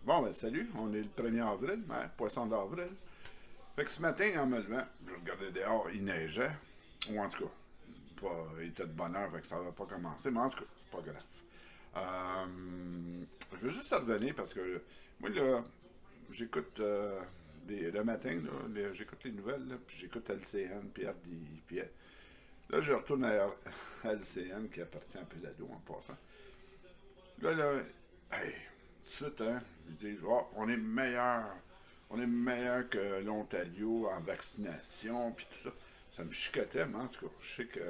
Bon, ben salut, on est le 1er avril, hein, poisson d'avril. Fait que ce matin, en me levant, je regardais dehors, il neigeait. Ou en tout cas, il était de bonne heure, fait que ça n'avait pas commencé, mais en tout cas, c'est pas grave. Je veux juste revenir parce que moi, là, j'écoute le matin, là, j'écoute les nouvelles, là, puis j'écoute LCN, puis RDI, puis là, je retourne à LCN qui appartient à Pelado en passant. Là, hey, tout de suite, hein, ils disent, oh, on est meilleur que l'Ontario en vaccination, puis tout ça. Ça me chicotait, mais en tout cas, je sais que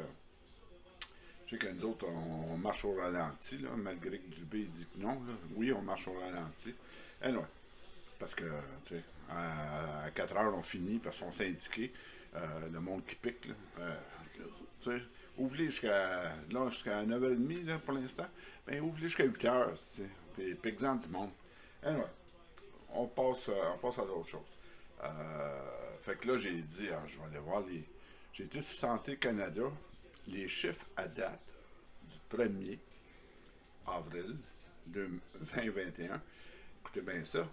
nous autres, on marche au ralenti, là, malgré que Dubé dit que non. Là. Oui, on marche au ralenti. Anyway, parce que, tu sais, à 4 heures, on finit parce qu'on syndiqué. Le monde qui pique, là. Tu sais, ouvre-les jusqu'à 9h30 là, pour l'instant. Ben, ouvre-les jusqu'à 8 heures, tu sais. Puis pique-en tout le monde. Anyway, on passe à d'autres choses. Fait que là, j'ai dit, je vais aller voir les. J'ai été sur Santé Canada. Les chiffres à date du 1er avril 2021. Écoutez bien ça.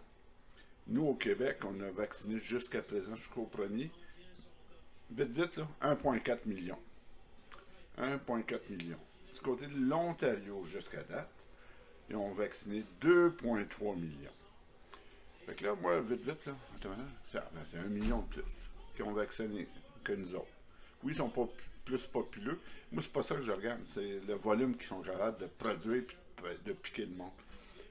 Nous, au Québec, on a vacciné jusqu'à présent, jusqu'au 1er. Vite, vite, là, 1,4 million. 1,4 million. Du côté de l'Ontario, jusqu'à date, ils ont vacciné 2,3 millions. Fait que là, moi, vite, vite, là, c'est 1 million de plus qui ont vacciné que nous autres. Oui, ils sont pas plus populeux. Moi, c'est pas ça que je regarde. C'est le volume qu'ils sont capables de produire et de piquer le monde.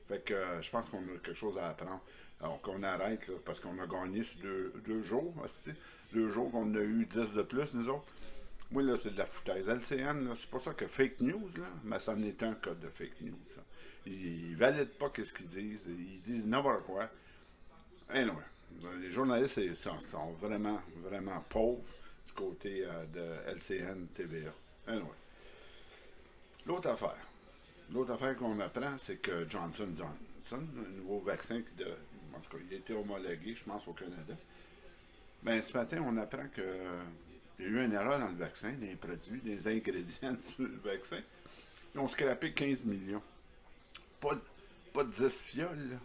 Fait que je pense qu'on a quelque chose à apprendre. Alors qu'on arrête, là, parce qu'on a gagné sur deux jours aussi. 2 jours qu'on a eu 10 de plus, nous autres. Moi, là, c'est de la foutaise. LCN, là, c'est pas ça que fake news, là, mais ça en est un cas de fake news. Ça. Ils valident pas ce qu'ils disent. Ils disent n'importe quoi. Anyway, les journalistes sont vraiment, vraiment pauvres du côté de LCN TVA. Anyway. L'autre affaire. L'autre affaire qu'on apprend, c'est que Johnson, un nouveau vaccin en tout cas, il a été homologué, je pense, au Canada. Ben, ce matin, on apprend qu'il y a eu une erreur dans le vaccin, des produits, des ingrédients du vaccin. Ils ont scrappé 15 millions. Pas, pas 10 fioles, là.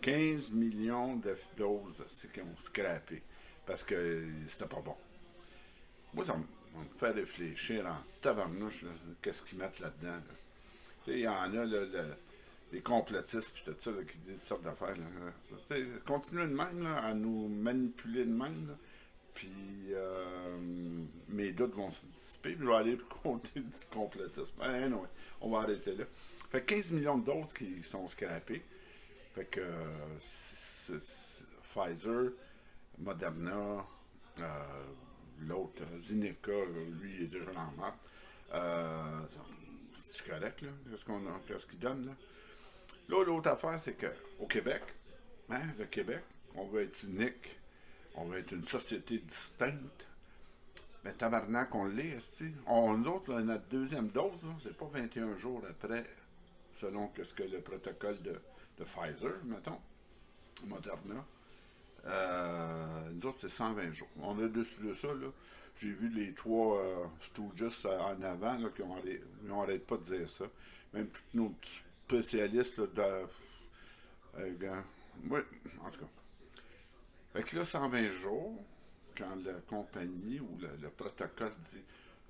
15 millions de doses qu'ils ont scrappé. Parce que c'était pas bon. Moi, ça me fait réfléchir en tabarnouche, là, qu'est-ce qu'ils mettent là-dedans. Là. Tu sais, il y en a, là, des complotistes, puis tout ça, là, qui disent toutes sortes d'affaires. Continuez de même, là, à nous manipuler de même, là, puis mes doutes vont se dissiper, puis je vais aller du côté du complotisme. Ben non, on va arrêter là. Fait que 15 millions de doses qui sont scrappées. Fait que Pfizer, Moderna, l'autre, Zineca, lui, il est déjà en maths. C'est correct, là, qu'est-ce qu'il donne, là? Là, l'autre affaire, c'est qu'au Québec, hein, le Québec, on veut être unique, on veut être une société distincte. Mais tabarnak, on l'est, esti. Nous autres, là, notre deuxième dose, là, c'est pas 21 jours après, selon ce que le protocole de Pfizer, mettons, Moderna. Nous autres, c'est 120 jours. On a dessus de ça, là. J'ai vu les trois Stooges en avant, là, ils n'arrêtent pas de dire ça. Même tous nos petits spécialistes, là, oui, en tout cas. Fait que là, 120 jours, quand la compagnie ou le protocole dit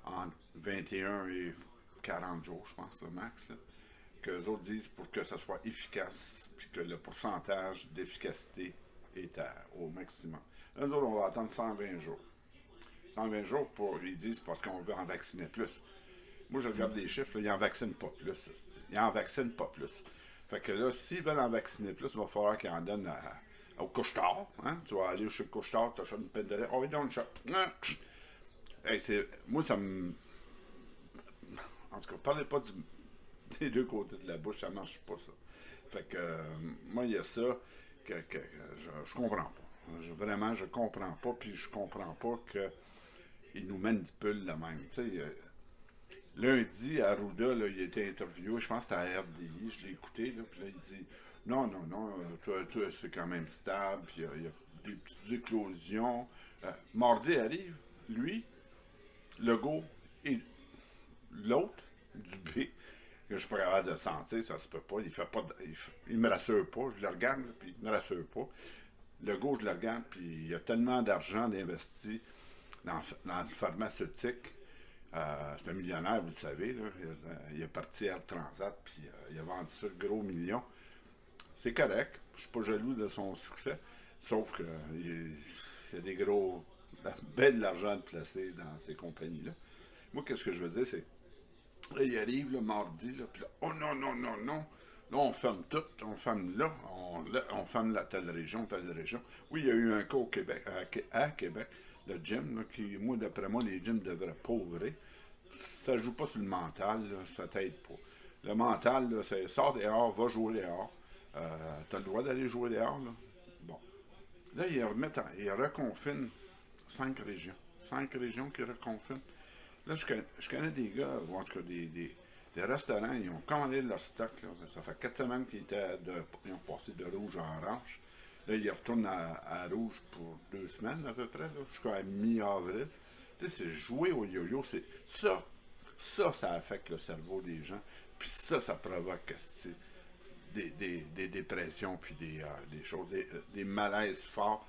entre 21 et 40 jours, je pense, le max, là, que les autres disent pour que ça soit efficace, puis que le pourcentage d'efficacité est au maximum. Là, nous autres, on va attendre 120 jours. 120 jours, ils disent parce qu'on veut en vacciner plus. Moi, je regarde les chiffres, là, ils en vaccinent pas plus. Ils en vaccinent pas plus. Fait que là, s'ils veulent en vacciner plus, il va falloir qu'ils en donnent au couche-tard. Hein? Tu vas aller chez le couche-tard, t'achètes une peine de lait. Oh, oui, donc, le shot. Hey, moi, ça me. En tout cas, parlez pas des deux côtés de la bouche, ça marche pas, ça. Fait que, moi, il y a ça que je comprends pas. Vraiment, je comprends pas, puis je comprends pas qu'ils nous manipulent de même. Tu sais, lundi, Arruda, là, il a été interviewé, je pense que c'était à RDI, je l'ai écouté, là, puis là, il dit non, non, non, toi c'est quand même stable, puis il y a des petites éclosions. Mardi arrive, lui, Legault et l'autre, Dubé, que je suis pas capable de sentir, ça se peut pas. Il fait pas il me rassure pas. Je le regarde, là, puis il me rassure pas. Le gars, je le regarde, puis il y a tellement d'argent investi dans le pharmaceutique. C'est un millionnaire, vous le savez. Là. Il est parti à Air Transat, puis il a vendu ça le gros million. C'est correct. Je suis pas jaloux de son succès. Sauf que il y a des gros. Ben de l'argent de placer dans ces compagnies-là. Moi, qu'est-ce que je veux dire, c'est. Là, il arrive le mardi, là, puis là, oh non, non, non, non. Là, on ferme tout, on ferme là, on ferme la telle région, telle région. Oui, il y a eu un cas au Québec, à Québec, le gym, là, qui, moi, d'après moi, les gyms devraient pas ouvrir. Ça joue pas sur le mental, là, ça t'aide pas. Le mental, là, c'est sors dehors, va jouer dehors. T'as le droit d'aller jouer dehors, là. Bon. Là, ils reconfinent 5 régions. 5 régions qui reconfinent. Là, je connais des gars, ou en tout cas des restaurants, ils ont commandé leur stock. Là. Ça fait 4 semaines ils ont passé de rouge à orange. Là, ils retournent à rouge pour 2 semaines à peu près, là, jusqu'à mi-avril. Tu sais, c'est jouer au yo-yo. Ça affecte le cerveau des gens. Puis ça provoque des dépressions, puis des choses, des malaises forts.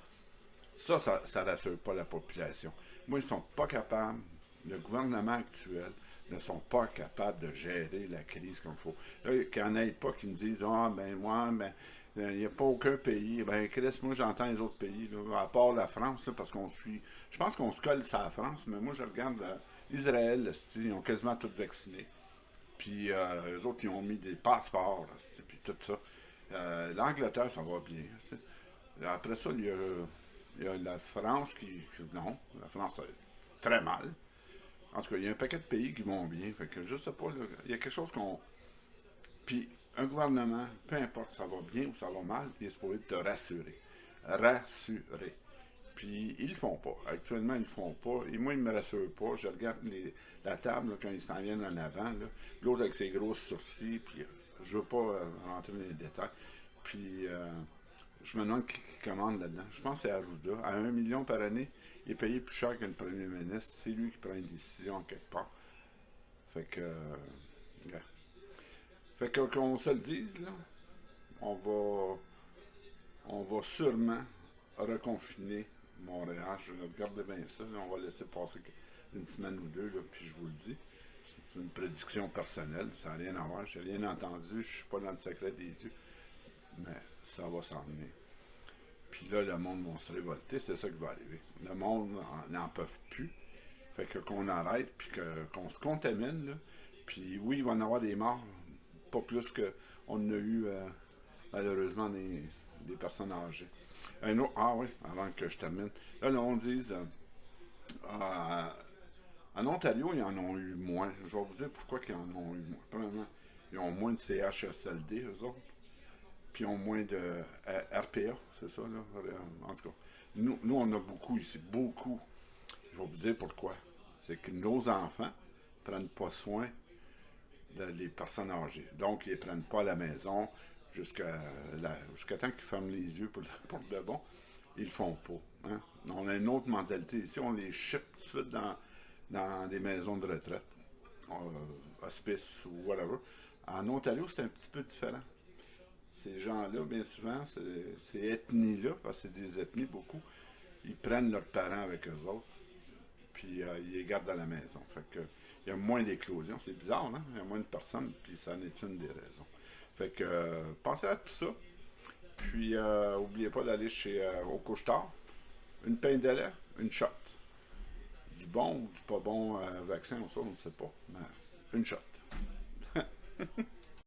Ça rassure pas la population. Moi, ils sont pas capables, le gouvernement actuel ne sont pas capables de gérer la crise comme il faut. Là, qu'il n'y en ait pas qui me disent ah, ben, moi, ben, il n'y a pas aucun pays. Ben, Chris, moi, j'entends les autres pays, là, à part la France, là, parce qu'on suit. Je pense qu'on se colle sur la France, mais moi, je regarde Israël, là, ils ont quasiment tous vacciné. Puis, eux autres, ils ont mis des passeports, là, puis tout ça. L'Angleterre, ça va bien. Après ça, il y a la France non, la France, très mal. En tout cas, il y a un paquet de pays qui vont bien. Fait que je sais pas, là, il y a quelque chose qu'on. Puis, un gouvernement, peu importe si ça va bien ou ça va mal, il est supposé te rassurer. Rassurer. Puis, ils le font pas. Actuellement, ils le font pas. Et moi, ils me rassurent pas. Je regarde la table là, quand ils s'en viennent en avant. L'autre avec ses grosses sourcils. Puis, je veux pas rentrer dans les détails. Puis, je me demande qui commande là-dedans. Je pense que c'est Arruda. À 1 million par année, il est payé plus cher qu'un premier ministre. C'est lui qui prend une décision quelque part. Fait que. Yeah. Fait que qu'on se le dise, là, on va, on va sûrement reconfiner Montréal. Je regarde bien ça. Là, on va laisser passer une semaine ou deux, là, puis je vous le dis. C'est une prédiction personnelle. Ça n'a rien à voir. J'ai rien entendu. Je suis pas dans le secret des dieux. Mais ça va s'en venir. Puis là, le monde va se révolter, c'est ça qui va arriver. Le monde n'en peut plus. Fait que qu'on arrête, puis qu'on se contamine, là. Puis oui, il va y en avoir des morts, pas plus qu'on en a eu, malheureusement, des personnes âgées. Ah oui, avant que je termine. Là, on dit, euh, en Ontario, ils en ont eu moins. Je vais vous dire pourquoi ils en ont eu moins. Premièrement, ils ont moins de CHSLD, eux autres. Puis ils ont moins de RPA, c'est ça, là. En tout cas, nous, on a beaucoup ici, beaucoup. Je vais vous dire pourquoi. C'est que nos enfants ne prennent pas soin des personnes âgées. Donc, ils ne les prennent pas à la maison jusqu'à temps qu'ils ferment les yeux pour de bon. Ils le font pas. Hein? On a une autre mentalité ici. On les ship tout de suite dans des maisons de retraite, hospice ou whatever. En Ontario, c'est un petit peu différent. Ces gens-là, bien souvent, ces ethnies-là, parce que c'est des ethnies beaucoup, ils prennent leurs parents avec eux autres, puis ils les gardent à la maison. Fait que il y a moins d'éclosions. C'est bizarre, non? Il y a moins de personnes, puis ça en est une des raisons. Fait que pensez à tout ça. Puis oubliez pas d'aller au couche-tard. Une pain de lait, une shot. Du bon ou du pas bon vaccin, on ne sait pas. Mais une shot.